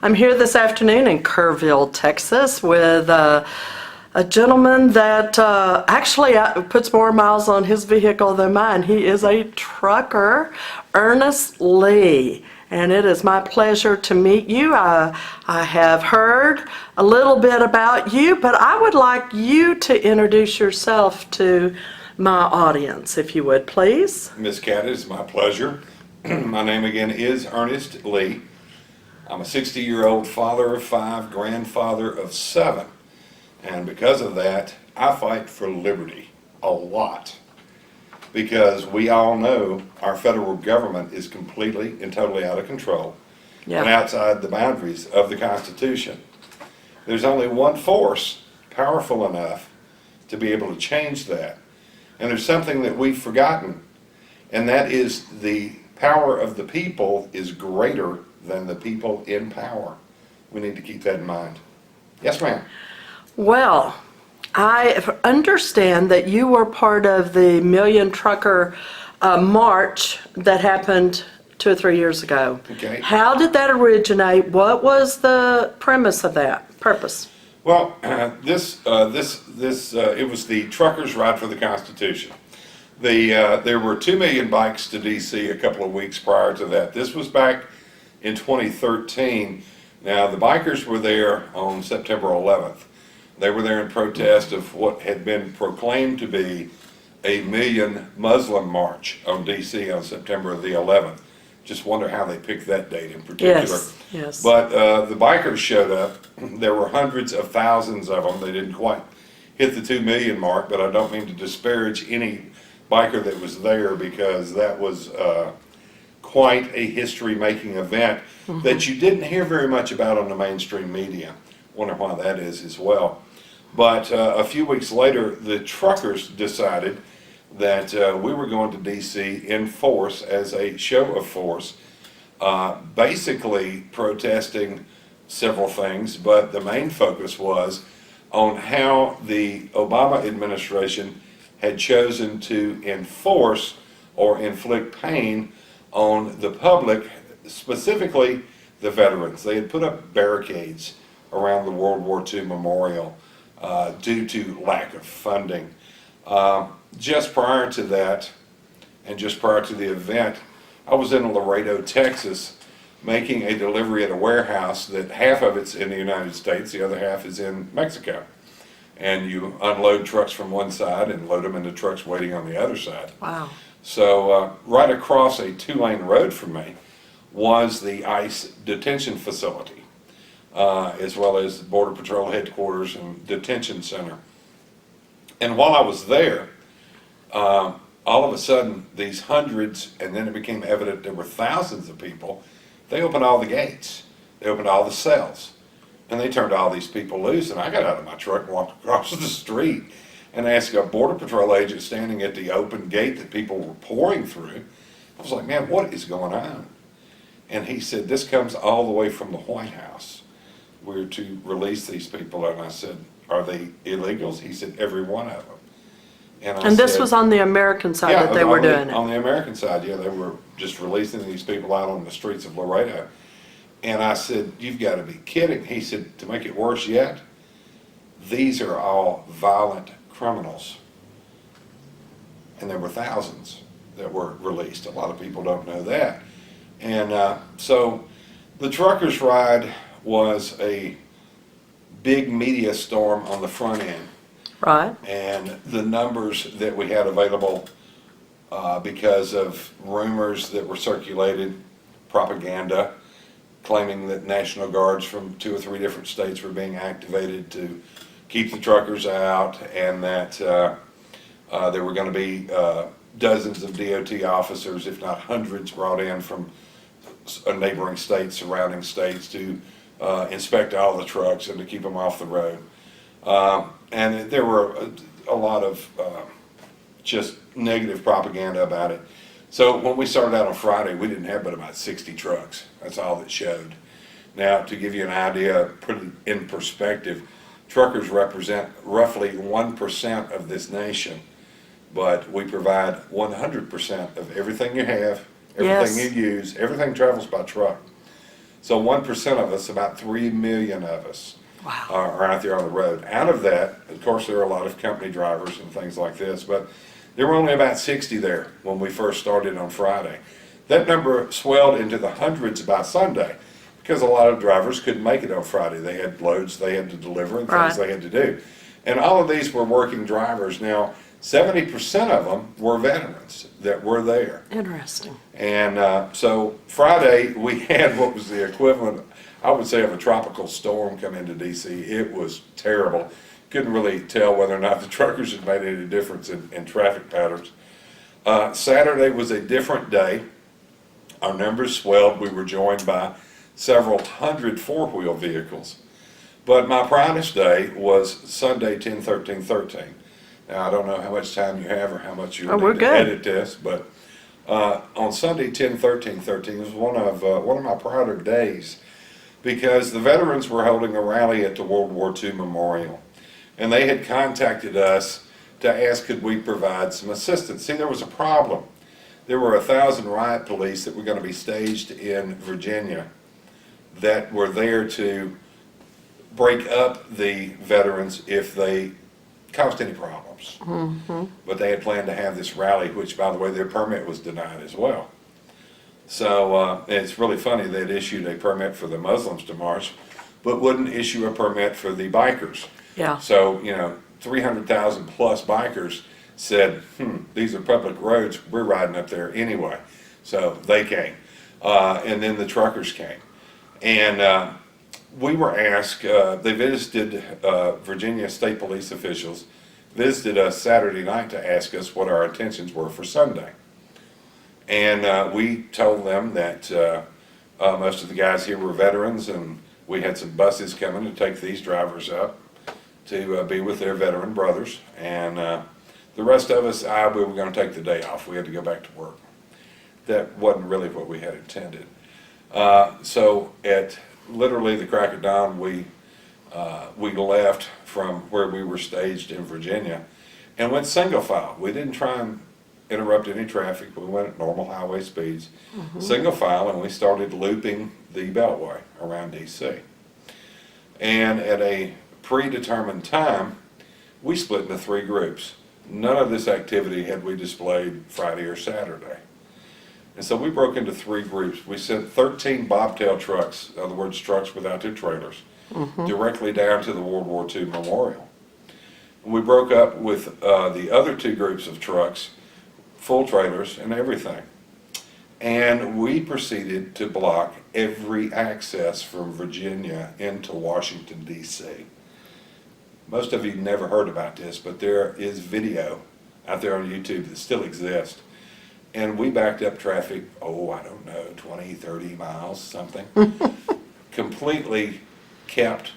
I'm here this afternoon in Kerrville, Texas, with a gentleman that actually puts more miles on his vehicle than mine. He is a trucker, Ernest Lee, and it is my pleasure to meet you. I have heard a little bit about you, but I would like you to introduce yourself to my audience, if you would, please. Miss Cat, it's my pleasure. My name again is Ernest Lee. I'm a 60-year-old father of 5, grandfather of 7, and because of that, I fight for liberty a lot, because we all know our federal government is completely and totally out of control and outside the boundaries of the Constitution. There's only one force powerful enough to be able to change that, and there's something that we've forgotten, and that is the power of the people is greater than the people in power. We need to keep that in mind. Yes, ma'am. Well, I understand that you were part of the Million Trucker March that happened 2 or 3 years ago. Okay. How did that originate? What was the premise of that? Purpose? Well, it was the Truckers' Ride for the Constitution. There were 2 million bikes to D.C. a couple of weeks prior to that. This was back in 2013. Now, the bikers were there on September 11th. They were there in protest of what had been proclaimed to be a million Muslim march on D.C. on September the 11th. Just wonder how they picked that date in particular. Yes. But the bikers showed up. There were hundreds of thousands of them. They didn't quite hit the 2 million mark, but I don't mean to disparage any biker that was there, because that was quite a history-making event that you didn't hear very much about on the mainstream media. Wonder why that is as well. But a few weeks later, the truckers decided that we were going to D.C. in force as a show of force, basically protesting several things, but the main focus was on how the Obama administration had chosen to enforce or inflict pain on the public, specifically the veterans. They had put up barricades around the World War II memorial due to lack of funding. Just prior to that, and just prior to the event, I was in Laredo, Texas, making a delivery at a warehouse that half of it's in the United States, the other half is in Mexico. And you unload trucks from one side and load them into trucks waiting on the other side. Wow. So right across a 2-lane road from me was the ICE detention facility, as well as the Border Patrol headquarters and detention center. And while I was there, all of a sudden these hundreds, and then it became evident there were thousands of people, they opened all the gates, they opened all the cells, and they turned all these people loose. And I got out of my truck and walked across the street and asked a Border Patrol agent standing at the open gate that people were pouring through, I was like, man, what is going on? And he said, this comes all the way from the White House. We're to release these people. And I said, are they illegals? He said, every one of them. And this was on the American side that they were doing it? On the American side, yeah. They were just releasing these people out on the streets of Laredo. And I said, you've got to be kidding. He said, to make it worse yet, these are all violent criminals. And there were thousands that were released. A lot of people don't know that. And so the Truckers' Ride was a big media storm on the front end. Right. And the numbers that we had available, because of rumors that were circulated, propaganda, claiming that National Guards from 2 or 3 different states were being activated to keep the truckers out, and that there were going to be dozens of DOT officers, if not hundreds, brought in from neighboring states, surrounding states, to inspect all the trucks and to keep them off the road. And there were a lot of just negative propaganda about it. So when we started out on Friday, we didn't have but about 60 trucks. That's all that showed. Now, to give you an idea, put it in perspective, truckers represent roughly 1% of this nation, but we provide 100% of everything you have, everything you use, everything travels by truck. So 1% of us, about 3 million of us, Wow. are out there on the road. Out of that, of course, there are a lot of company drivers and things like this, but there were only about 60 there when we first started on Friday. That number swelled into the hundreds by Sunday because a lot of drivers couldn't make it on Friday. They had loads they had to deliver and things Right. they had to do. And all of these were working drivers. Now, 70% of them were veterans that were there. Interesting. And so Friday, we had what was the equivalent, I would say, of a tropical storm come into DC. It was terrible. Couldn't really tell whether or not the truckers had made any difference in traffic patterns. Saturday was a different day. Our numbers swelled. We were joined by several hundred four-wheel vehicles. But my proudest day was Sunday, 10/13/13. Now, I don't know how much time you have or how much you we're need to good. edit this, but on Sunday, 10/13/13 was one of my prouder days because the veterans were holding a rally at the World War II Memorial, and they had contacted us to ask could we provide some assistance. See, there was a problem. There were 1,000 riot police that were going to be staged in Virginia that were there to break up the veterans if they caused any problems. But they had planned to have this rally, which, by the way, their permit was denied as well. So it's really funny, they'd issued a permit for the Muslims to march, but wouldn't issue a permit for the bikers. Yeah. So, 300,000 plus bikers said, these are public roads, we're riding up there anyway. So they came. And then the truckers came. And we were asked, they visited, Virginia State Police officials, visited us Saturday night to ask us what our intentions were for Sunday. And we told them that most of the guys here were veterans, and we had some buses coming to take these drivers up to be with their veteran brothers. And the rest of us, we were going to take the day off. We had to go back to work. That wasn't really what we had intended. So at literally the crack of dawn, we left from where we were staged in Virginia and went single file. We didn't try and interrupt any traffic. We went at normal highway speeds, single file, and we started looping the Beltway around DC. And at a predetermined time, we split into 3 groups. None of this activity had we displayed Friday or Saturday. And so we broke into 3 groups. We sent 13 bobtail trucks, in other words, trucks without their trailers, directly down to the World War II Memorial. We broke up with the other 2 groups of trucks, full trailers and everything. And we proceeded to block every access from Virginia into Washington, D.C. Most of you never heard about this, but there is video out there on YouTube that still exists. And we backed up traffic, I don't know, 20, 30 miles, something. Completely kept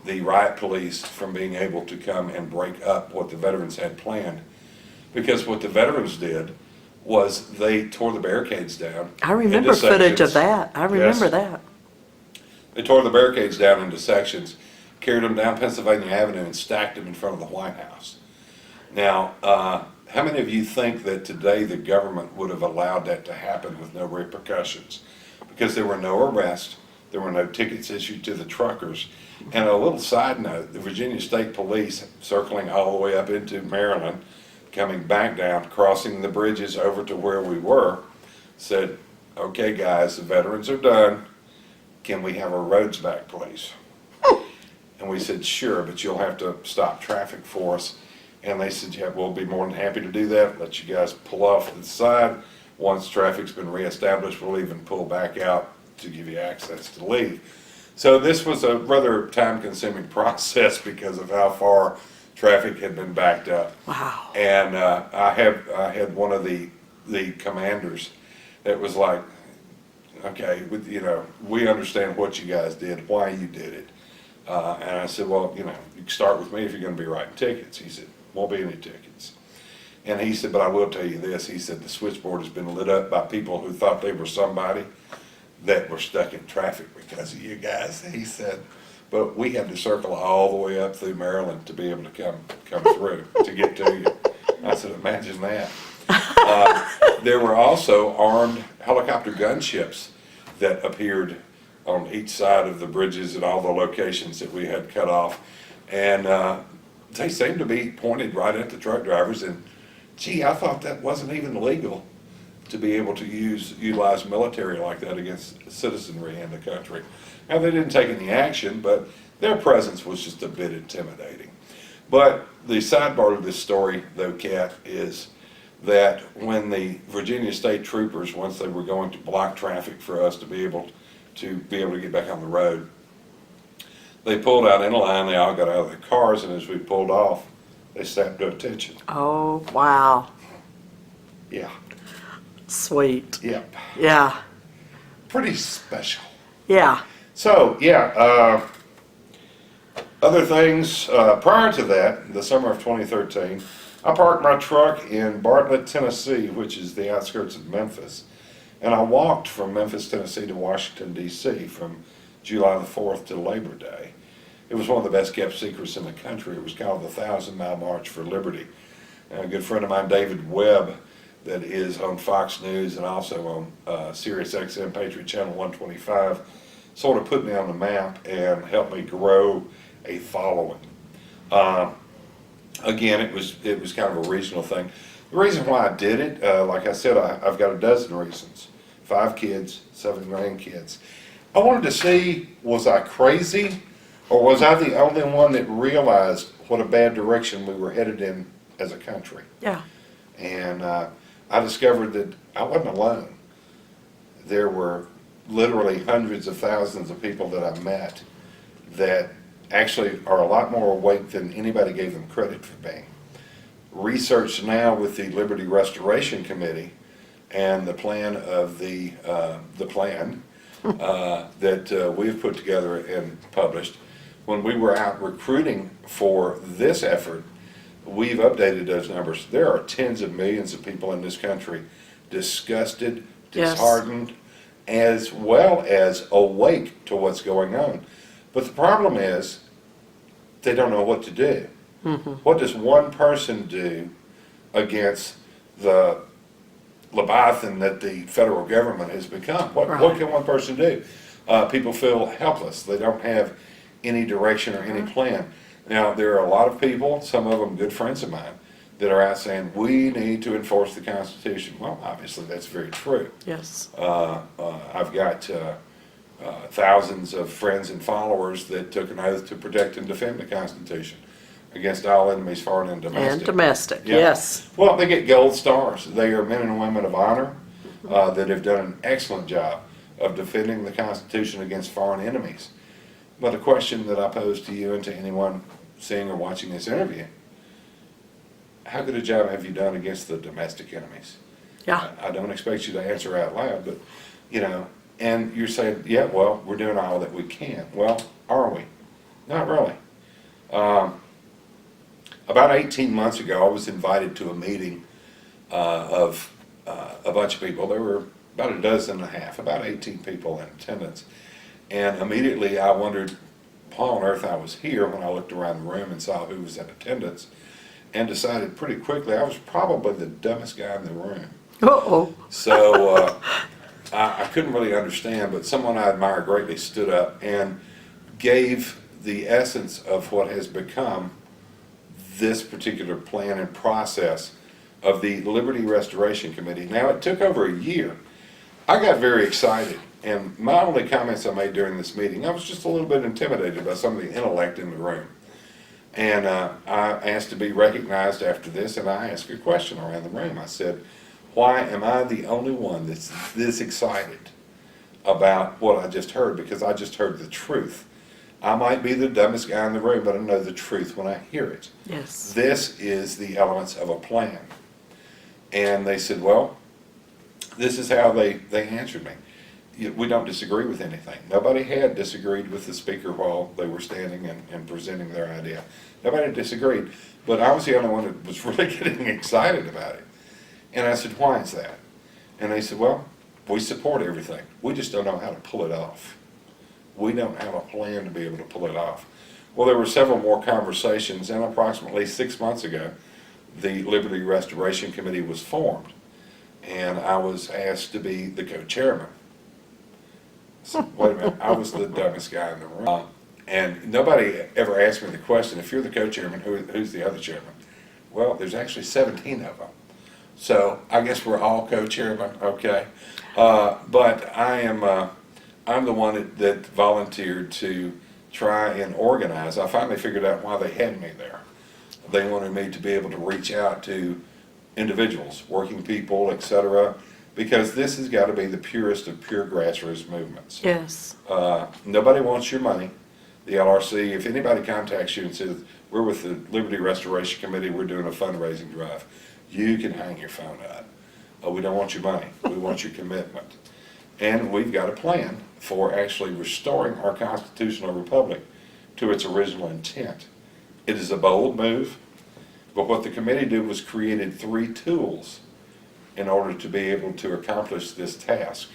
the riot police from being able to come and break up what the veterans had planned. Because what the veterans did was they tore the barricades down. I remember into footage of sections. that. I remember Yes. that. They tore the barricades down into sections, carried them down Pennsylvania Avenue and stacked them in front of the White House. Now, how many of you think that today the government would have allowed that to happen with no repercussions? Because there were no arrests, there were no tickets issued to the truckers. And a little side note, the Virginia State Police, circling all the way up into Maryland, coming back down, crossing the bridges over to where we were, said, okay guys, the veterans are done, can we have our roads back please? And we said, sure, but you'll have to stop traffic for us. And they said, yeah, we'll be more than happy to do that. Let you guys pull off to the side. Once traffic's been reestablished, we'll even pull back out to give you access to leave. So this was a rather time-consuming process because of how far traffic had been backed up. Wow. And I had one of the commanders that was like, okay, we understand what you guys did, why you did it. And I said, well, you can start with me if you're going to be writing tickets. He said, won't be any tickets. And he said, but I will tell you this. He said, the switchboard has been lit up by people who thought they were somebody that were stuck in traffic because of you guys. He said, but we had to circle all the way up through Maryland to be able to come through to get to you. I said, imagine that. There were also armed helicopter gunships that appeared on each side of the bridges at all the locations that we had cut off. And they seemed to be pointed right at the truck drivers. And gee, I thought that wasn't even legal to be able to utilize military like that against citizenry in the country. Now, they didn't take any action, but their presence was just a bit intimidating. But the sidebar of this story, though, Kat, is that when the Virginia State Troopers, once they were going to block traffic for us to be able to get back on the road, they pulled out in a line, they all got out of their cars, and as we pulled off, they snapped to attention. Oh, wow. Yeah. Sweet. Yep. Yeah. Pretty special. Yeah. So, yeah, other things, prior to that, the summer of 2013, I parked my truck in Bartlett, Tennessee, which is the outskirts of Memphis, and I walked from Memphis, Tennessee to Washington, D.C. from July the 4th to Labor Day. It was one of the best kept secrets in the country. It was called the 1,000-Mile March for Liberty. And a good friend of mine, David Webb, that is on Fox News and also on Sirius XM Patriot Channel 125, sort of put me on the map and helped me grow a following. Again, it was kind of a regional thing. The reason why I did it, like I said, I've got a dozen reasons. 5 kids, 7 grandkids. I wanted to see, was I crazy, or was I the only one that realized what a bad direction we were headed in as a country? Yeah. And I discovered that I wasn't alone. There were literally hundreds of thousands of people that I met that actually are a lot more awake than anybody gave them credit for being. Research now with the Liberty Restoration Committee and the plan of the plan that we've put together and published. When we were out recruiting for this effort, we've updated those numbers. There are tens of millions of people in this country disgusted, Yes. disheartened, as well as awake to what's going on. But the problem is, they don't know what to do. What does one person do against the Leviathan that the federal government has become? What can one person do? People feel helpless. They don't have any direction or any plan. Now, there are a lot of people, some of them good friends of mine, that are out saying, we need to enforce the Constitution. Well, obviously, that's very true. Yes. I've got thousands of friends and followers that took an oath to protect and defend the Constitution against all enemies, foreign and domestic. And domestic, Yeah. yes. Well, they get gold stars. They are men and women of honor that have done an excellent job of defending the Constitution against foreign enemies. But a question that I pose to you and to anyone seeing or watching this interview, how good a job have you done against the domestic enemies? Yeah. I don't expect you to answer out loud, but, you know, and you're saying, yeah, well, we're doing all that we can. Well, are we? Not really. About 18 months ago, I was invited to a meeting of a bunch of people. There were about a dozen and a half, about 18 people in attendance. And immediately I wondered why on earth I was here when I looked around the room and saw who was in attendance, and decided pretty quickly I was probably the dumbest guy in the room. Uh-oh. So I couldn't really understand, but someone I admire greatly stood up and gave the essence of what has become this particular plan and process of the Liberty Restoration Committee. Now, it took over a year. I got very excited, and my only comments I made during this meeting, I was just a little bit intimidated by some of the intellect in the room. And I asked to be recognized after this, and I asked a question around the room. I said, why am I the only one that's this excited about what I just heard? Because I just heard the truth. I might be the dumbest guy in the room, but I know the truth when I hear it. Yes. This is the elements of a plan. And they said, well, this is how they answered me. We don't disagree with anything. Nobody had disagreed with the speaker while they were standing and presenting their idea. Nobody disagreed, but I was the only one that was really getting excited about it. And I said, why is that? And they said, well, we support everything. We just don't know how to pull it off. We don't have a plan to be able to pull it off. Well, there were several more conversations, and approximately 6 months ago, the Liberty Restoration Committee was formed, and I was asked to be the co-chairman. So, wait a minute, I was the dumbest guy in the room. And nobody ever asked me the question, if you're the co-chairman, who's the other chairman? Well, there's actually 17 of them. So I guess we're all co-chairman, okay? But I'm the one that volunteered to try and organize. I finally figured out why they had me there. They wanted me to be able to reach out to individuals, working people, etc., because this has got to be the purest of pure grassroots movements. Yes. Nobody wants your money. The LRC, if anybody contacts you and says, we're with the Liberty Restoration Committee, we're doing a fundraising drive, you can hang your phone up. We don't want your money. We want your commitment. And we've got a plan for actually restoring our constitutional republic to its original intent. It is a bold move, but what the committee did was created 3 tools in order to be able to accomplish this task.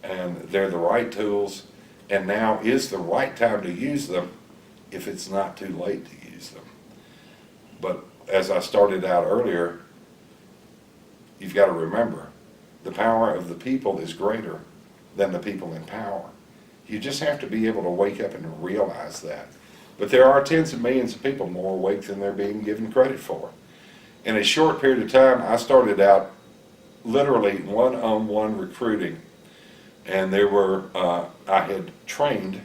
And they're the right tools, and now is the right time to use them if it's not too late to use them. But as I started out earlier, you've got to remember, the power of the people is greater than the people in power. You just have to be able to wake up and realize that. But there are tens of millions of people more awake than they're being given credit for. In a short period of time, I started out literally one-on-one recruiting. And there were, I had trained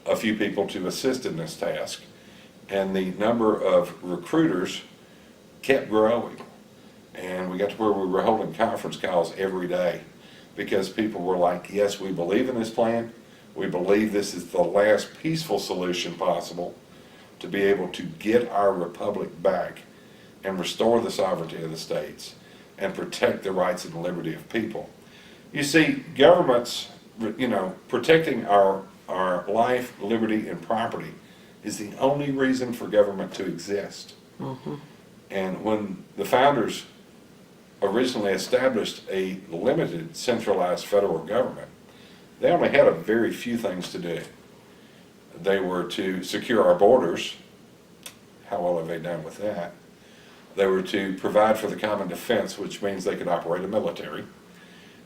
a few people to assist in this task. And the number of recruiters kept growing. And we got to where we were holding conference calls every day because people were like, yes, we believe in this plan. We believe this is the last peaceful solution possible to be able to get our republic back and restore the sovereignty of the states and protect the rights and liberty of people. You see, governments, protecting our life, liberty, and property is the only reason for government to exist. Mm-hmm. And when the founders originally established a limited centralized federal government, they only had a very few things to do. They were to secure our borders. How well have they done with that? They were to provide for the common defense, which means they could operate a military.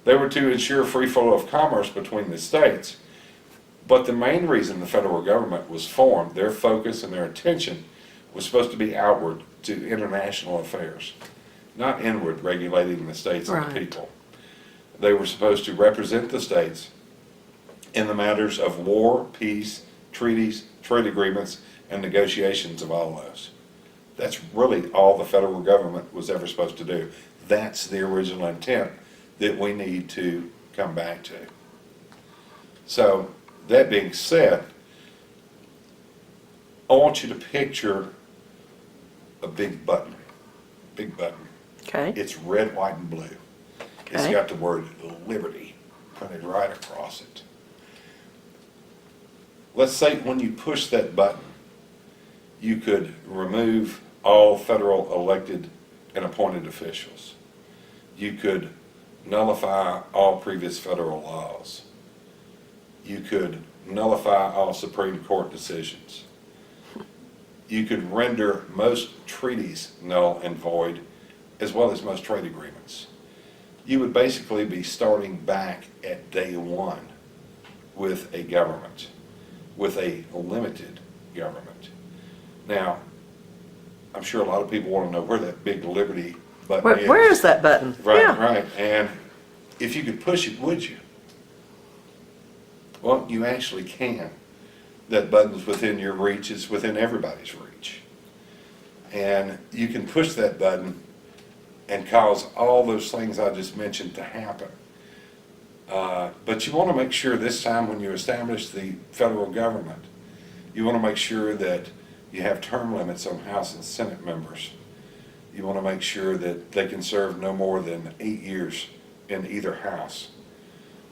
They were to ensure free flow of commerce between the states. But the main reason the federal government was formed, their focus and their attention, was supposed to be outward to international affairs, not inward, regulating the states and the people. They were supposed to represent the states in the matters of war, peace, treaties, trade agreements, and negotiations of all those. That's really all the federal government was ever supposed to do. That's the original intent that we need to come back to. So, that being said, I want you to picture a big button. Big button. Okay. It's red, white, and blue. It's Okay. got the word liberty printed right across it. Let's say when you push that button, you could remove all federal elected and appointed officials. You could nullify all previous federal laws. You could nullify all Supreme Court decisions. You could render most treaties null and void, as well as most trade agreements. You would basically be starting back at day one with a government, with a limited government. Now, I'm sure a lot of people want to know where that big liberty button is. Where is that button? Right, Yeah. right. And if you could push it, would you? Well, you actually can. That button's within your reach, it's within everybody's reach. And you can push that button and cause all those things I just mentioned to happen. But you want to make sure this time when you establish the federal government, you want to make sure that you have term limits on House and Senate members. You want to make sure that they can serve no more than 8 years in either house.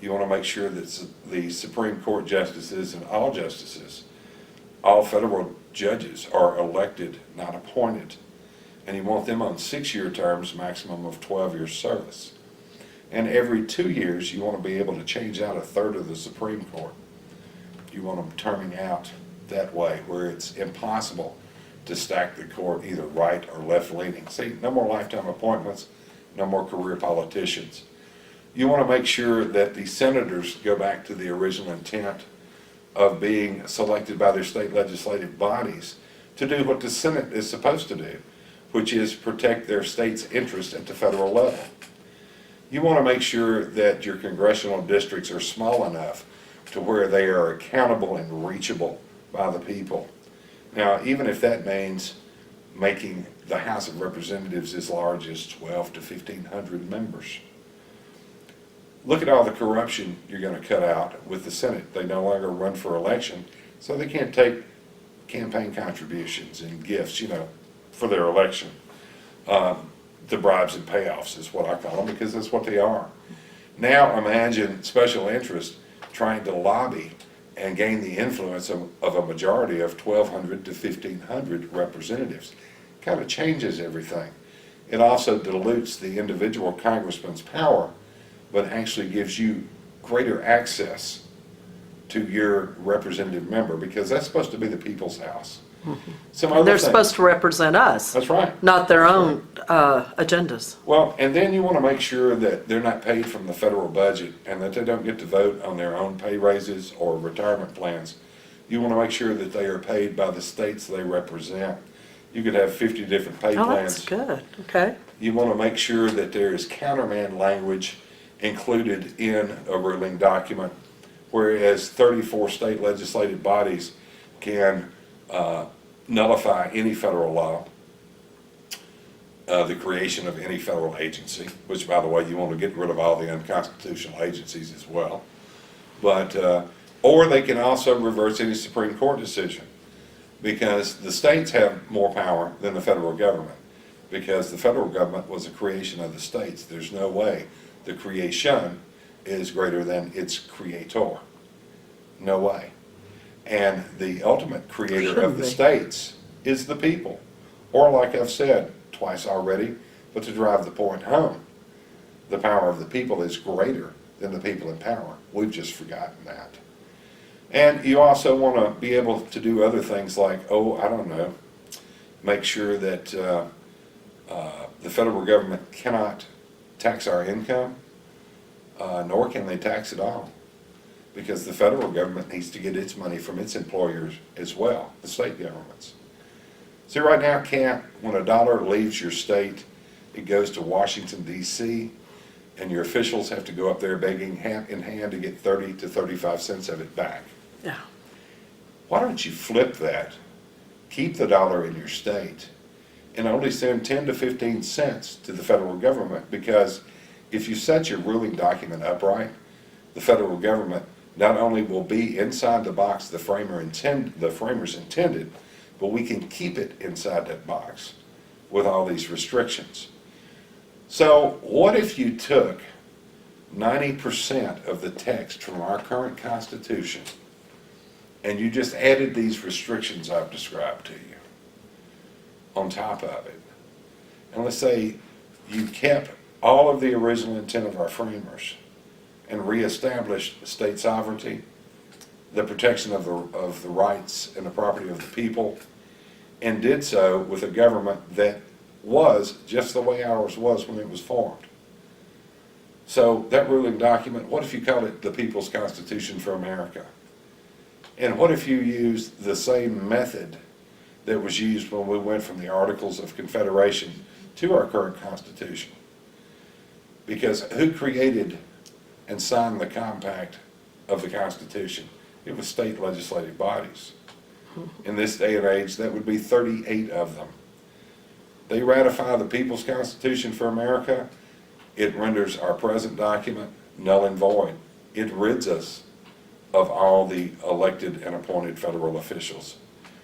You want to make sure that the Supreme Court justices and all justices, all federal judges are elected, not appointed. And you want them on 6-year terms, maximum of 12 years service. And every 2 years, you want to be able to change out a third of the Supreme Court. You want them turning out that way, where it's impossible to stack the court either right or left leaning. See, no more lifetime appointments, no more career politicians. You want to make sure that the senators go back to the original intent of being selected by their state legislative bodies to do what the Senate is supposed to do, which is protect their state's interest at the federal level. You want to make sure that your congressional districts are small enough to where they are accountable and reachable by the people. Now, even if that means making the House of Representatives as large as 12 to 1,500 members. Look at all the corruption you're going to cut out with the Senate. They no longer run for election, so they can't take campaign contributions and gifts, for their election. The bribes and payoffs is what I call them, because that's what they are. Now imagine special interest trying to lobby and gain the influence of a majority of 1,200 to 1,500 representatives. Kind of changes everything. It also dilutes the individual congressman's power, but actually gives you greater access to your representative member, because that's supposed to be the people's house. Some other They're things. supposed to represent us, That's right. not their own agendas. Well, and then you want to make sure that they're not paid from the federal budget and that they don't get to vote on their own pay raises or retirement plans. You want to make sure that they are paid by the states they represent. You could have 50 different pay Oh, plans. that's good, okay. You want to make sure that there is countermand language included in a ruling document, whereas 34 state legislative bodies can nullify any federal law, the creation of any federal agency, which, by the way, you want to get rid of all the unconstitutional agencies as well. But, or they can also reverse any Supreme Court decision, because the states have more power than the federal government, because the federal government was a creation of the states. There's no way the creation is greater than its creator. No way. And the ultimate creator of the states is the people. Or, like I've said twice already, but to drive the point home, the power of the people is greater than the people in power. We've just forgotten that. And you also want to be able to do other things like, make sure that the federal government cannot tax our income, nor can they tax it all. Because the federal government needs to get its money from its employers as well, the state governments. See, right now, when a dollar leaves your state, it goes to Washington, D.C., and your officials have to go up there begging hand in hand to get 30 to 35 cents of it back. Yeah. Why don't you flip that? Keep the dollar in your state and only send 10 to 15 cents to the federal government, because if you set your ruling document up right, the federal government not only will be inside the box the framers intended, but we can keep it inside that box with all these restrictions. So what if you took 90% of the text from our current Constitution and you just added these restrictions I've described to you on top of it? And let's say you kept all of the original intent of our framers and reestablished state sovereignty, the protection of the rights and the property of the people, and did so with a government that was just the way ours was when it was formed. So that ruling document, what if you called it the People's Constitution for America? And what if you used the same method that was used when we went from the Articles of Confederation to our current Constitution? Because who created and signed the compact of the Constitution? It was state legislative bodies. In this day and age, that would be 38 of them. They ratify the People's Constitution for America. It renders our present document null and void. It rids us of all the elected and appointed federal officials,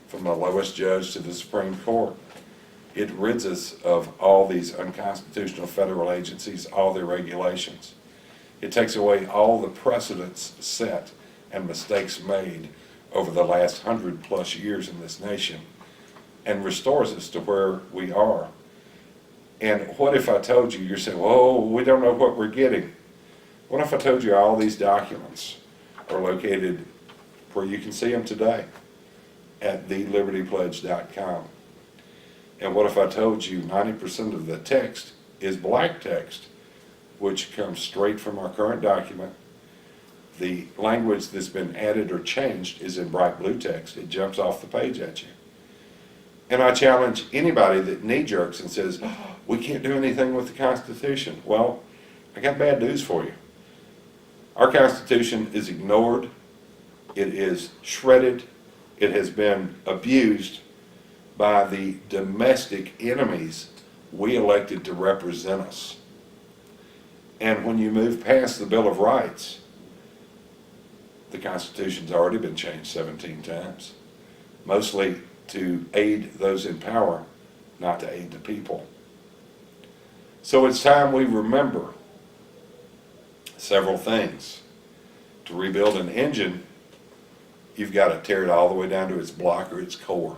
from the lowest judge to the Supreme Court. It rids us of all these unconstitutional federal agencies, all their regulations. It takes away all the precedents set and mistakes made over the last 100+ years in this nation, and restores us to where we are. And what if I told you, you're saying, well, we don't know what we're getting. What if I told you all these documents are located where you can see them today at thelibertypledge.com? And what if I told you 90% of the text is black text which comes straight from our current document. The language that's been added or changed is in bright blue text. It jumps off the page at you. And I challenge anybody that knee-jerks and says, "Oh, we can't do anything with the Constitution." Well, I got bad news for you. Our Constitution is ignored. It is shredded. It has been abused by the domestic enemies we elected to represent us. And when you move past the Bill of Rights, the Constitution's already been changed 17 times, mostly to aid those in power, not to aid the people. So it's time we remember several things. To rebuild an engine, you've got to tear it all the way down to its block or its core.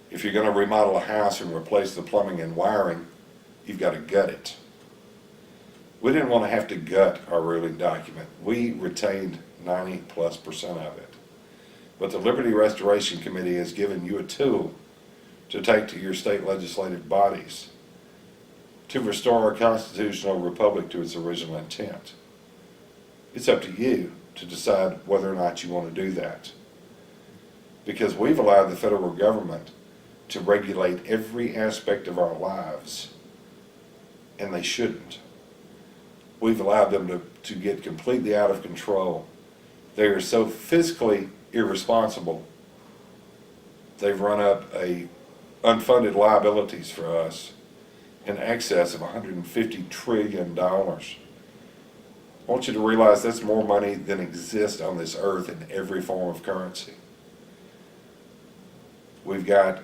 If you're going to remodel a house and replace the plumbing and wiring, you've got to gut it. We didn't want to have to gut our ruling document. We retained 90+% of it. But the Liberty Restoration Committee has given you a tool to take to your state legislative bodies to restore our constitutional republic to its original intent. It's up to you to decide whether or not you want to do that. Because we've allowed the federal government to regulate every aspect of our lives, and they shouldn't. We've allowed them to get completely out of control. They are so fiscally irresponsible. They've run up unfunded liabilities for us in excess of $150 trillion. I want you to realize that's more money than exists on this earth in every form of currency. We've got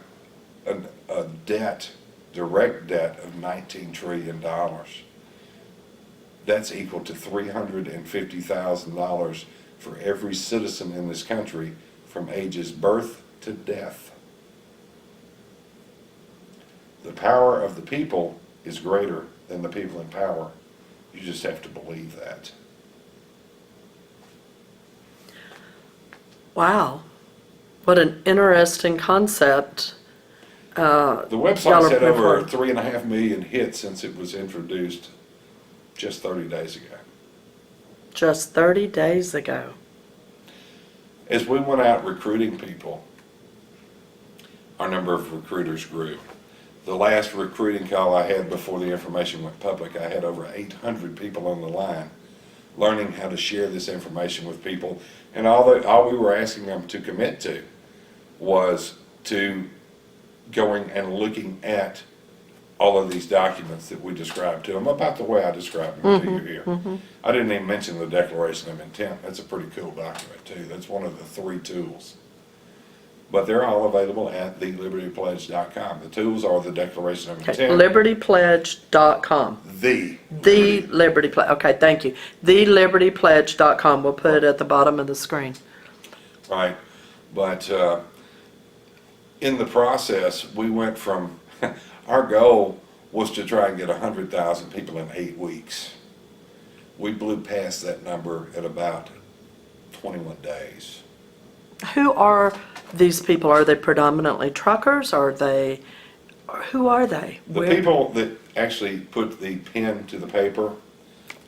a debt, direct debt of $19 trillion. That's equal to $350,000 for every citizen in this country from ages birth to death. The power of the people is greater than the people in power. You just have to believe that. Wow. What an interesting concept. The website's had over 3.5 million hits since it was introduced just 30 days ago. Just 30 days ago. As we went out recruiting people, our number of recruiters grew. The last recruiting call I had before the information went public, I had over 800 people on the line learning how to share this information with people. And all we were asking them to commit to was to going and looking at all of these documents that we described to them about the way I described them to you here. I didn't even mention the Declaration of Intent. That's a pretty cool document too. That's one of the 3 tools. But they're all available at thelibertypledge.com. The tools are the Declaration of Intent. LibertyPledge.com. The Liberty Pledge. Okay, thank you. TheLibertyPledge.com. We'll put it at the bottom of the screen. Right. But in the process, we went from, our goal was to try and get 100,000 people in 8 weeks. We blew past that number at about 21 days. Who are these people? Are they predominantly truckers? Who are they? The people that actually put the pen to the paper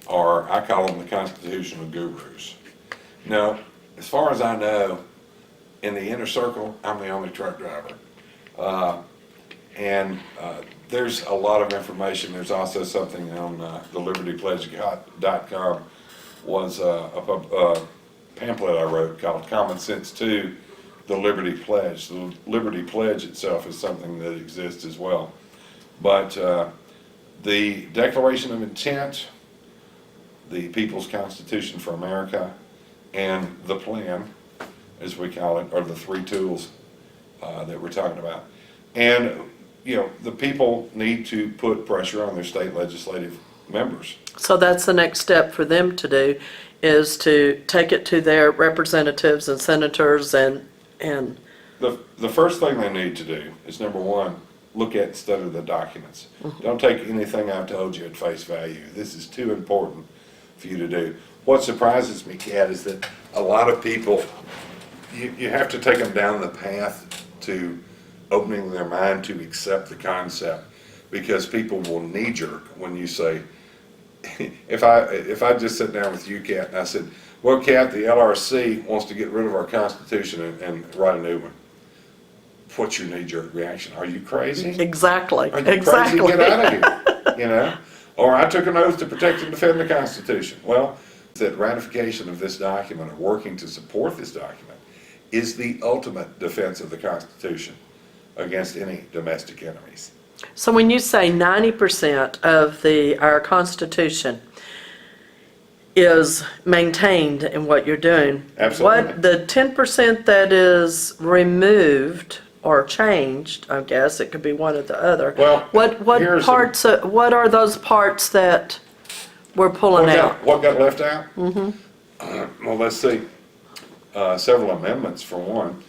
are, I call them the constitutional gurus. Now, as far as I know, in the inner circle, I'm the only truck driver. There's a lot of information. There's also something on thelibertypledge.com was a pamphlet I wrote called Common Sense to the Liberty Pledge. The Liberty Pledge itself is something that exists as well. But the Declaration of Intent, the People's Constitution for America, and the plan, as we call it, are the 3 tools that we're talking about. And, you know, the people need to put pressure on their state legislative members. So that's the next step for them to do, is to take it to their representatives and senators and The first thing they need to do is, number one, look at and study the documents. Don't take anything I've told you at face value. This is too important for you to do. What surprises me, Kat, is that a lot of people, you have to take them down the path to opening their mind to accept the concept, because people will knee-jerk when you say, if I just sat down with you, Kat, and I said, well, Kat, the LRC wants to get rid of our Constitution and write a new one. What's your knee-jerk reaction? Are you crazy? Exactly. Are you Exactly. crazy? Get out of here. You know? Or I took an oath to protect and defend the Constitution. Well, that ratification of this document or working to support this document is the ultimate defense of the Constitution against any domestic enemies. So when you say 90% of our Constitution is maintained in what you're doing, Absolutely. what the 10% that is removed or changed, I guess it could be one or the other. Well, what here's parts? What are those parts that we're pulling out? What got left out? Mm-hmm. Well, let's see. Several amendments, for one.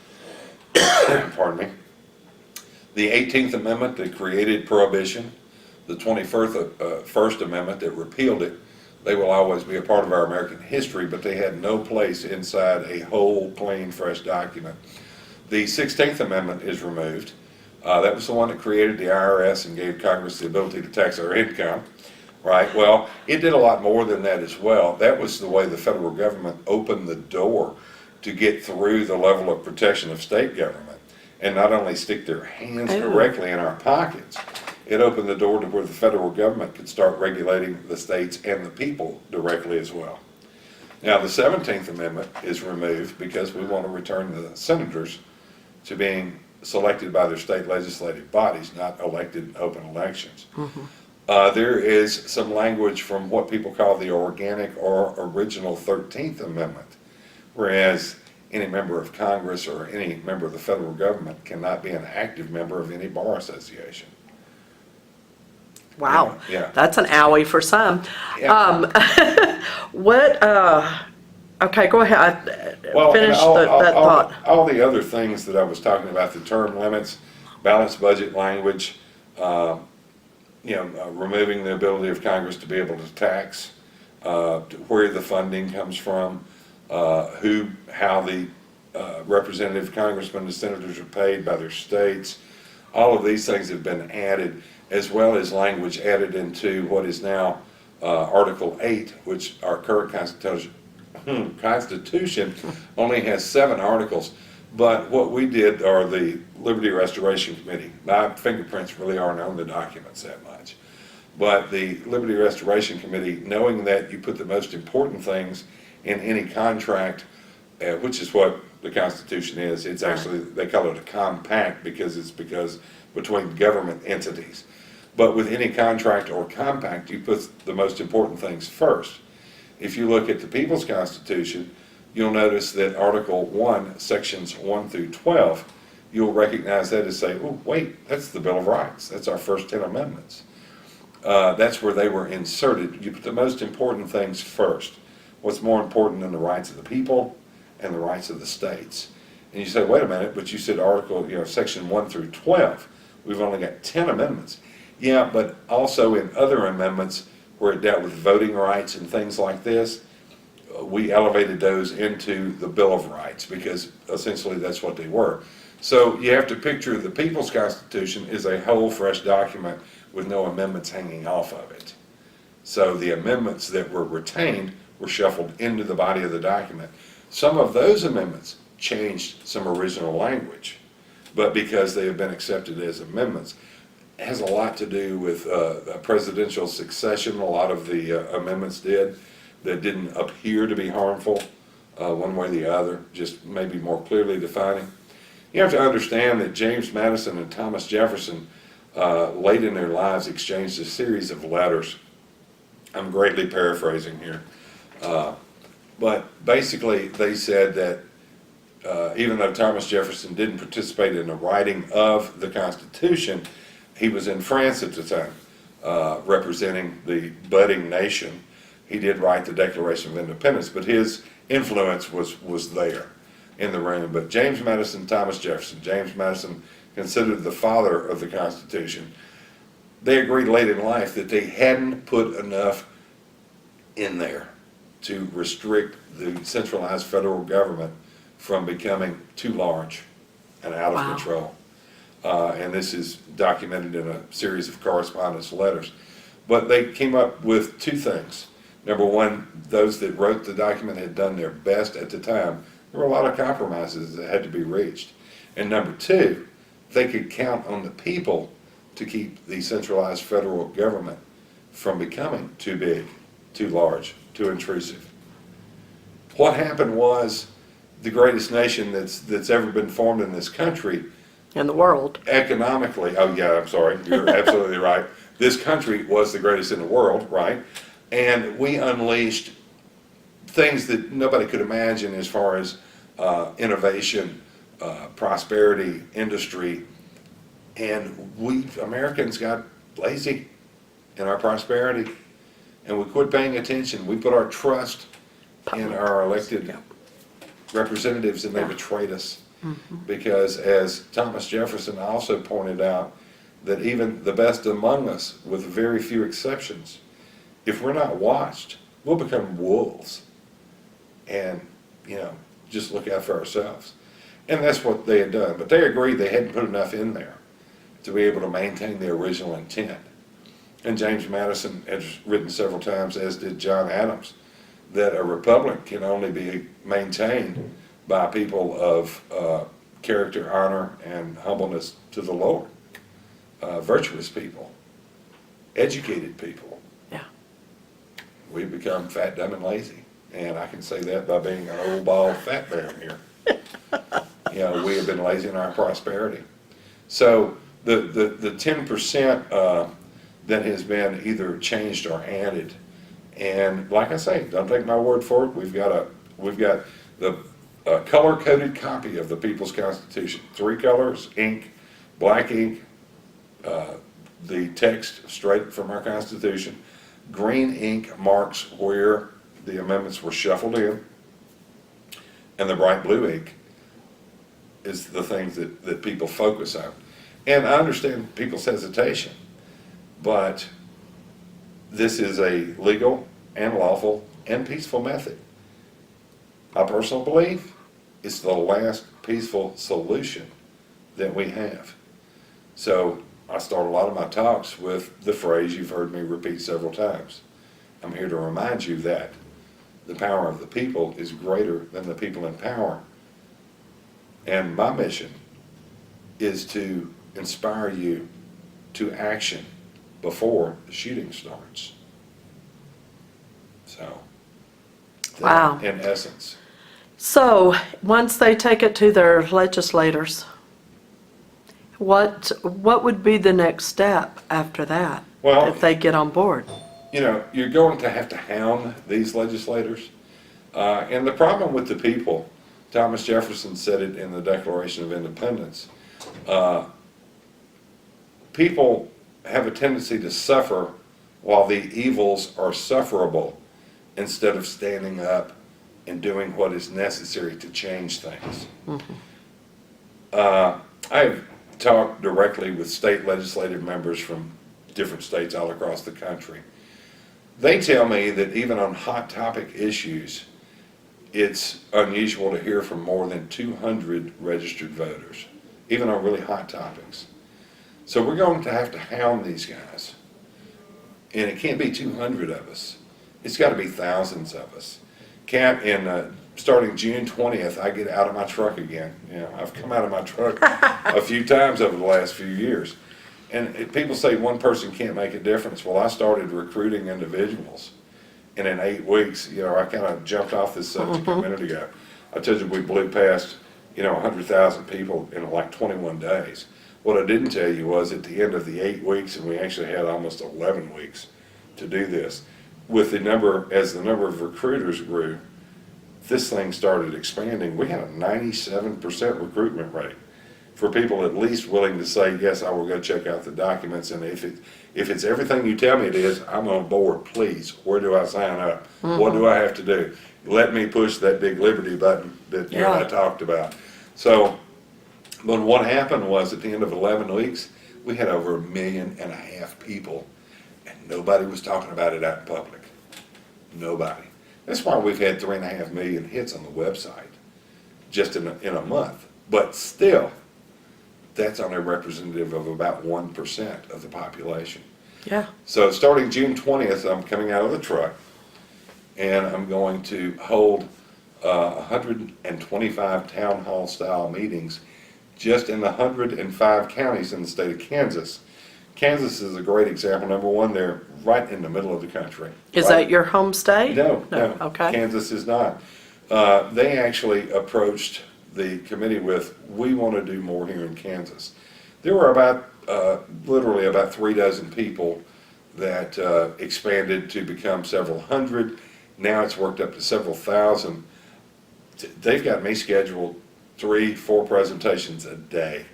Pardon me. The 18th Amendment that created prohibition, the 21st Amendment that repealed it. They will always be a part of our American history, but they had no place inside a whole, clean, fresh document. The 16th Amendment is removed. That was the one that created the IRS and gave Congress the ability to tax our income, right? Well, it did a lot more than that as well. That was the way the federal government opened the door to get through the level of protection of state government and not only stick their hands directly in our pockets. It opened the door to where the federal government could start regulating the states and the people directly as well. Now, the 17th Amendment is removed because we want to return the senators to being selected by their state legislative bodies, not elected in open elections. Mm-hmm. There is some language from what people call the organic or original 13th Amendment, whereas any member of Congress or any member of the federal government cannot be an active member of any bar association. Wow. Yeah. That's an owie for some. Yeah. Okay, go ahead. Well, Finish that thought. all the other things that I was talking about, the term limits, balanced budget language, removing the ability of Congress to be able to tax, where the funding comes from, how the representative congressmen and senators are paid by their states. All of these things have been added, as well as language added into what is now Article 8, which our current Constitution only has 7 articles. But what we did, or the Liberty Restoration Committee, my fingerprints really aren't on the documents that much, but the Liberty Restoration Committee, knowing that you put the most important things in any contract, which is what the Constitution is, it's actually, they call it a compact because between government entities. But with any contract or compact, you put the most important things first. If you look at the People's Constitution, you'll notice that Article 1, Sections 1 through 12, you'll recognize that as say, oh, wait, that's the Bill of Rights. That's our first 10 amendments. That's where they were inserted. You put the most important things first. What's more important than the rights of the people and the rights of the states? And you say, wait a minute, but you said Section 1 through 12. We've only got 10 amendments. Yeah, but also in other amendments where it dealt with voting rights and things like this, we elevated those into the Bill of Rights because essentially that's what they were. So you have to picture the People's Constitution is a whole fresh document with no amendments hanging off of it. So the amendments that were retained were shuffled into the body of the document. Some of those amendments changed some original language, but because they have been accepted as amendments, it has a lot to do with presidential succession. A lot of the amendments did that didn't appear to be harmful one way or the other, just maybe more clearly defining. You have to understand that James Madison and Thomas Jefferson late in their lives exchanged a series of letters. I'm greatly paraphrasing here. But basically they said that even though Thomas Jefferson didn't participate in the writing of the Constitution, he was in France at the time, representing the budding nation. He did write the Declaration of Independence, but his influence was there in the room. But James Madison, Thomas Jefferson, James Madison considered the father of the Constitution. They agreed late in life that they hadn't put enough in there to restrict the centralized federal government from becoming too large and out of control. And this is documented in a series of correspondence letters. But they came up with two things. Number one, those that wrote the document had done their best at the time. There were a lot of compromises that had to be reached. And number two, they could count on the people to keep the centralized federal government from becoming too big, too large, too intrusive. What happened was the greatest nation that's ever been formed in this country, In the world. economically, oh yeah, I'm sorry, you're absolutely right. This country was the greatest in the world, right? And we unleashed things that nobody could imagine as far as innovation, prosperity, industry. And we Americans got lazy in our prosperity, and we quit paying attention. We put our trust in our elected representatives, and they betrayed us. Because as Thomas Jefferson also pointed out, that even the best among us, with very few exceptions, if we're not watched, we'll become wolves and, just look out for ourselves. And that's what they had done. But they agreed they hadn't put enough in there to be able to maintain the original intent. And James Madison has written several times, as did John Adams, that a republic can only be maintained by people of character, honor, and humbleness to the Lord. Virtuous people, educated people. Yeah. We've become fat, dumb, and lazy. And I can say that by being an old, bald, fat man here. We have been lazy in our prosperity. So the 10% that has been either changed or added, and like I say, don't take my word for it. We've got the color-coded copy of the People's Constitution. 3 colors, ink, black ink, the text straight from our Constitution. Green ink marks where the amendments were shuffled in, and the bright blue ink is the things that people focus on. And I understand people's hesitation, but this is a legal and lawful and peaceful method. My personal belief is the last peaceful solution that we have. So I start a lot of my talks with the phrase you've heard me repeat several times. I'm here to remind you that the power of the people is greater than the people in power. And my mission is to inspire you to action before the shooting starts. So, Wow. in essence. So, once they take it to their legislators, what would be the next step after that? Well, if they get on board? You're going to have to hound these legislators. And the problem with the people, Thomas Jefferson said it in the Declaration of Independence, people have a tendency to suffer while the evils are sufferable, instead of standing up and doing what is necessary to change things. I've talked directly with state legislative members from different states all across the country. They tell me that even on hot topic issues, it's unusual to hear from more than 200 registered voters, even on really hot topics. So we're going to have to hound these guys. And it can't be 200 of us. It's got to be thousands of us. Starting June 20th, I get out of my truck again. I've come out of my truck a few times over the last few years. And people say one person can't make a difference. Well, I started recruiting individuals. And in 8 weeks, I kind of jumped off this subject a minute ago. I told you we blew past, 100,000 people in like 21 days. What I didn't tell you was at the end of the 8 weeks, and we actually had almost 11 weeks to do this, as the number of recruiters grew, this thing started expanding. We had a 97% recruitment rate for people at least willing to say, yes, I will go check out the documents, and if it's everything you tell me it is, I'm on board, please. Where do I sign up? What do I have to do? Let me push that big Liberty button that you and I talked about. So, but what happened was at the end of 11 weeks, we had over 1.5 million people, and nobody was talking about it out in public. Nobody. That's why we've had 3.5 million hits on the website just in a month. But still, that's only representative of about 1% of the population. Yeah. So starting June 20th, I'm coming out of the truck, and I'm going to hold 125 town hall style meetings just in the 105 counties in the state of Kansas. Kansas is a great example. Number one, they're right in the middle of the country. Is Right- that your home state? No, no. Okay. Kansas is not. They actually approached the committee with, we want to do more here in Kansas. There were literally about 36 people that expanded to become several hundred. Now it's worked up to several thousand. They've got me scheduled 3-4 presentations a day.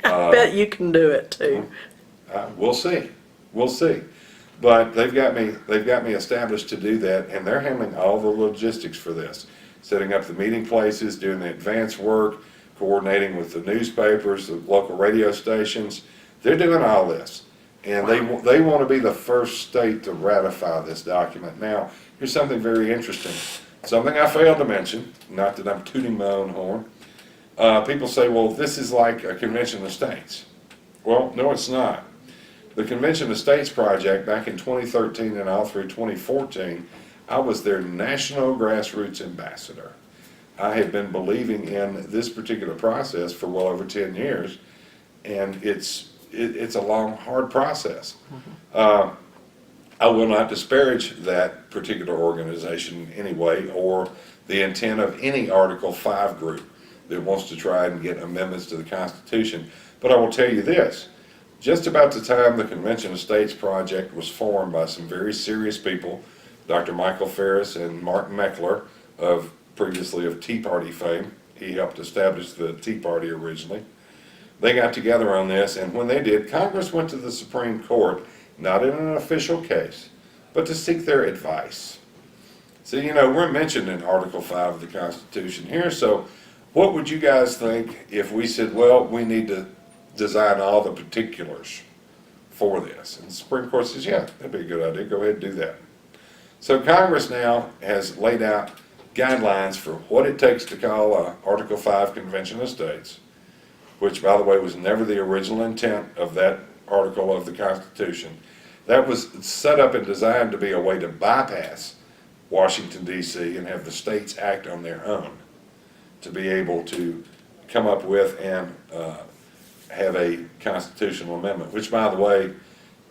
I bet you can do it too. We'll see. We'll see. But they've got me established to do that, and they're handling all the logistics for this. Setting up the meeting places, doing the advance work, coordinating with the newspapers, the local radio stations. They're doing all this. And they want to be the first state to ratify this document. Now, here's something very interesting. Something I failed to mention, not that I'm tooting my own horn. People say, well, this is like a Convention of States. Well, no, it's not. The Convention of States project back in 2013 and all through 2014, I was their national grassroots ambassador. I have been believing in this particular process for well over 10 years, and it's a long, hard process. I will not disparage that particular organization in any way, or the intent of any Article 5 group that wants to try and get amendments to the Constitution. But I will tell you this, just about the time the Convention of States project was formed by some very serious people, Dr. Michael Ferris and Mark Meckler, previously of Tea Party fame. He helped establish the Tea Party originally. They got together on this, and when they did, Congress went to the Supreme Court, not in an official case, but to seek their advice. So, we're mentioned in Article 5 of the Constitution here, so what would you guys think if we said, well, we need to design all the particulars for this? And the Supreme Court says, yeah, that'd be a good idea, go ahead and do that. So Congress now has laid out guidelines for what it takes to call a Article 5 Convention of States, which, by the way, was never the original intent of that article of the Constitution. That was set up and designed to be a way to bypass Washington, D.C. and have the states act on their own to be able to come up with and have a constitutional amendment, which, by the way,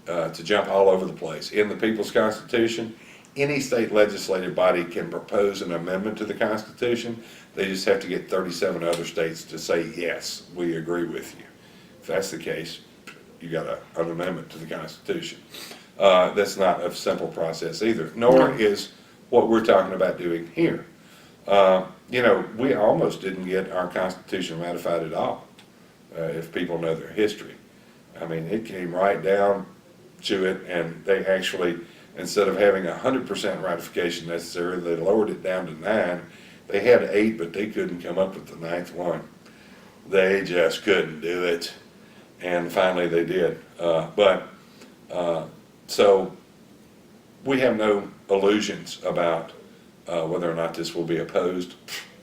to jump all over the place, in the People's Constitution, any state legislative body can propose an amendment to the Constitution. They just have to get 37 other states to say, yes, we agree with you. If that's the case, you got an amendment to the Constitution. That's not a simple process either, nor is what we're talking about doing here. We almost didn't get our Constitution ratified at all, if people know their history. I mean, it came right down to it, and they actually, instead of having 100% ratification necessary, they lowered it down to 9. They had 8, but they couldn't come up with the 9th one. They just couldn't do it, and finally they did. So we have no illusions about whether or not this will be opposed.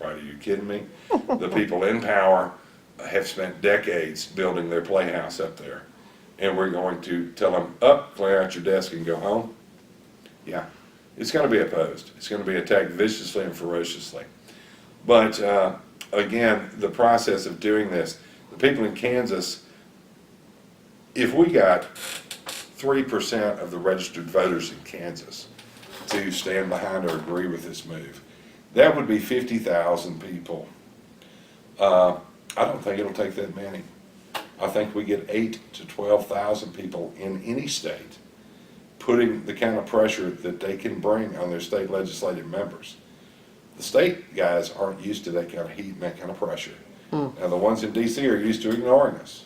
Right, are you kidding me? The people in power have spent decades building their playhouse up there, and we're going to tell them, clear out your desk and go home? Yeah, it's going to be opposed. It's going to be attacked viciously and ferociously. But again, the process of doing this, the people in Kansas, if we got 3% of the registered voters in Kansas to stand behind or agree with this move, that would be 50,000 people. I don't think it'll take that many. I think we get 8,000 to 12,000 people in any state putting the kind of pressure that they can bring on their state legislative members. The state guys aren't used to that kind of heat and that kind of pressure. Now the ones in D.C. are used to ignoring us.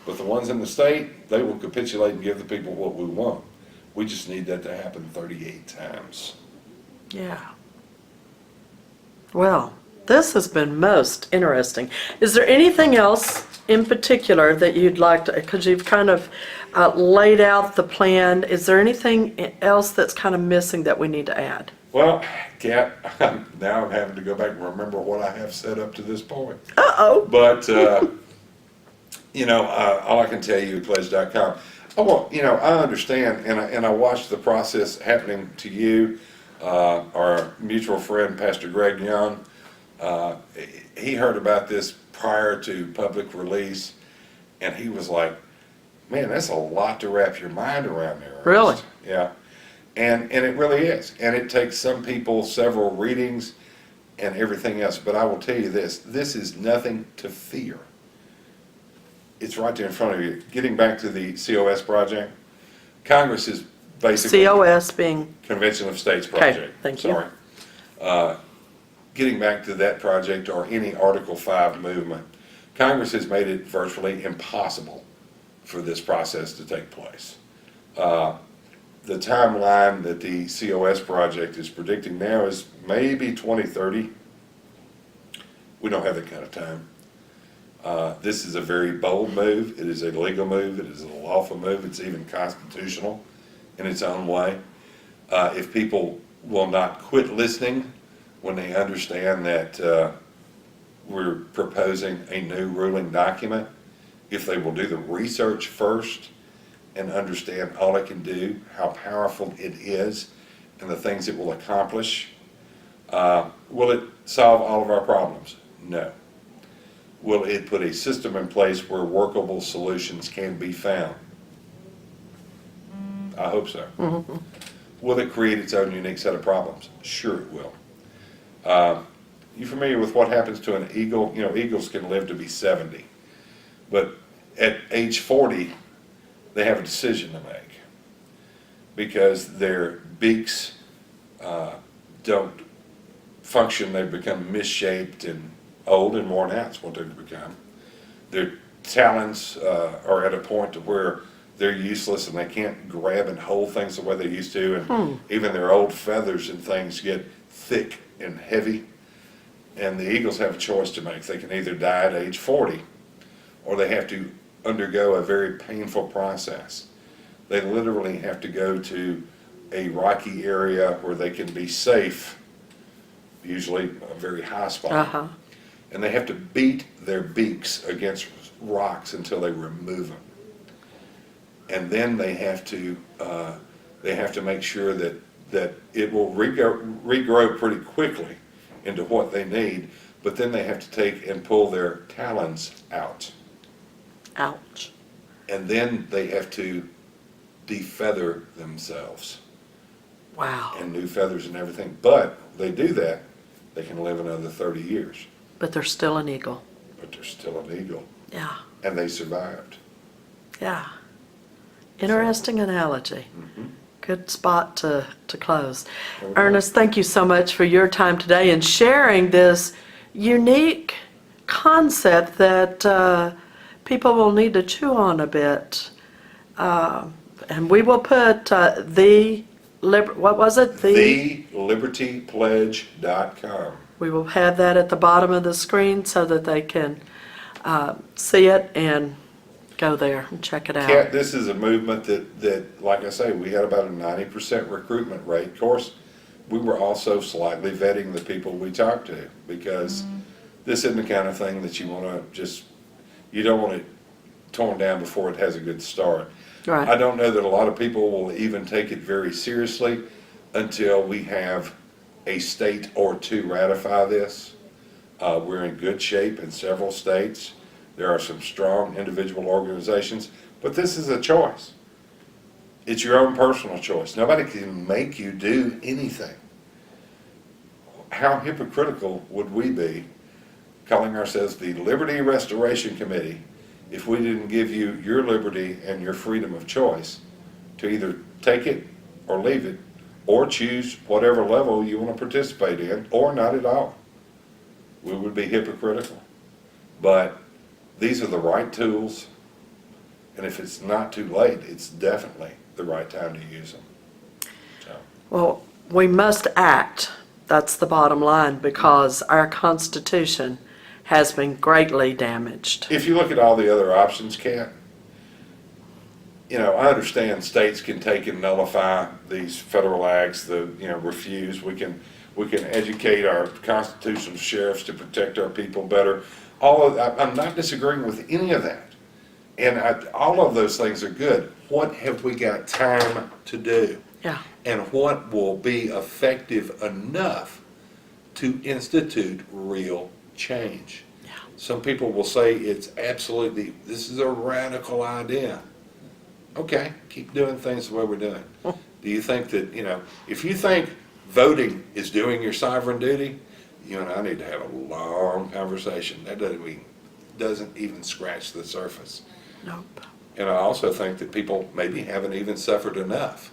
But the ones in the state, they will capitulate and give the people what we want. We just need that to happen 38 times. Yeah. Well, this has been most interesting. Is there anything else in particular that you'd like to, because you've kind of laid out the plan, is there anything else that's kind of missing that we need to add? Well, Kat, now I'm having to go back and remember what I have set up to this point. Uh-oh. But, all I can tell you at pledge.com. Oh, well, I understand, and I watched the process happening to you, our mutual friend, Pastor Greg Young. Uh, he heard about this prior to public release, and he was like, man, that's a lot to wrap your mind around there, Ernest." Really? Yeah, and it really is, and it takes some people several readings and everything else, but I will tell you this is nothing to fear. It's right there in front of you. Getting back to the COS project, Congress is basically COS being, Convention of States Okay, project. thank you. Sorry. Getting back to that project or any Article 5 movement, Congress has made it virtually impossible for this process to take place. The timeline that the COS project is predicting now is maybe 2030. We don't have that kind of time. This is a very bold move. It is a legal move. It is a lawful move. It's even constitutional in its own way. If people will not quit listening when they understand that we're proposing a new ruling document, if they will do the research first and understand all it can do, how powerful it is, and the things it will accomplish, will it solve all of our problems? No. Will it put a system in place where workable solutions can be found? I hope so. mm-hmm. Will it create its own unique set of problems? Sure it will. You familiar with what happens to an eagle? Eagles can live to be 70, but at age 40, they have a decision to make because their beaks don't function. They've become misshaped and old and worn out is what they've become. Their talons are at a point to where they're useless and they can't grab and hold things the way they used to, and even their old feathers and things get thick and heavy. And the eagles have a choice to make. They can either die at age 40 or they have to undergo a very painful process. They literally have to go to a rocky area where they can be safe, usually a very high spot. Uh-huh. And they have to beat their beaks against rocks until they remove them. And then they have to make sure that it will regrow pretty quickly into what they need, but then they have to take and pull their talons out. Ouch. And then they have to defeather themselves Wow. and new feathers and everything. But they do that, they can live another 30 years. But they're still an eagle. But they're still an eagle. Yeah. And they survived. Yeah. Interesting analogy. Mm-hmm. Good spot to close. Okay. Ernest, thank you so much for your time today and sharing this unique concept that people will need to chew on a bit. And we will put what was it? TheLibertyPledge.com. We will have that at the bottom of the screen so that they can see it and go there and check it out. Kat, this is a movement that, like I say, we had about a 90% recruitment rate. Of course, we were also slightly vetting the people we talked to because this isn't the kind of thing that you don't want it torn down before it has a good start. Right. I don't know that a lot of people will even take it very seriously until we have a state or two ratify this. We're in good shape in several states. There are some strong individual organizations, but this is a choice. It's your own personal choice. Nobody can make you do anything. How hypocritical would we be calling ourselves the Liberty Restoration Committee if we didn't give you your liberty and your freedom of choice to either take it or leave it or choose whatever level you want to participate in or not at all? We would be hypocritical. But these are the right tools, and if it's not too late, it's definitely the right time to use them. So. Well, we must act. That's the bottom line because our Constitution has been greatly damaged. If you look at all the other options, Kat, I understand states can take and nullify these federal acts, refuse. We can educate our constitutional sheriffs to protect our people better. I'm not disagreeing with any of that. And all of those things are good. What have we got time to do? Yeah. And what will be effective enough to institute real change? Yeah. Some people will say it's absolutely, this is a radical idea. Okay, keep doing things the way we're doing. Do you think that, if you think voting is doing your sovereign duty, you and I need to have a long conversation. That doesn't even scratch the surface. Nope. And I also think that people maybe haven't even suffered enough.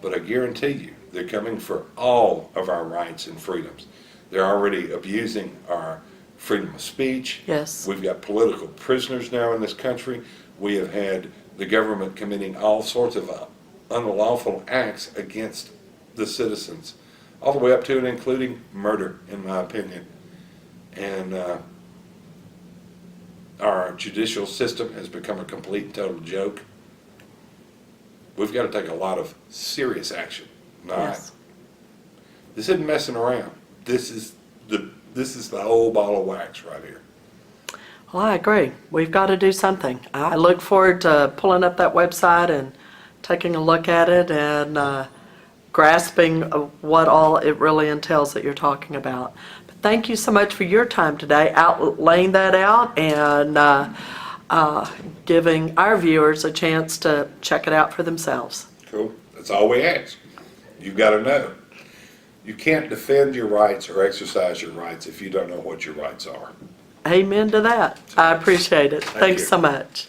But I guarantee you, they're coming for all of our rights and freedoms. They're already abusing our freedom of speech. Yes. We've got political prisoners now in this country. We have had the government committing all sorts of unlawful acts against the citizens, all the way up to and including murder, in my opinion. And our judicial system has become a complete and total joke. We've got to take a lot of serious action. Yes. This isn't messing around. This is the whole ball of wax right here. Well, I agree. We've got to do something. I look forward to pulling up that website and taking a look at it and grasping what all it really entails that you're talking about. But thank you so much for your time today, laying that out and giving our viewers a chance to check it out for themselves. Cool. That's all we ask. You've got to know. You can't defend your rights or exercise your rights if you don't know what your rights are. Amen to that. I appreciate it. Thanks you. so much.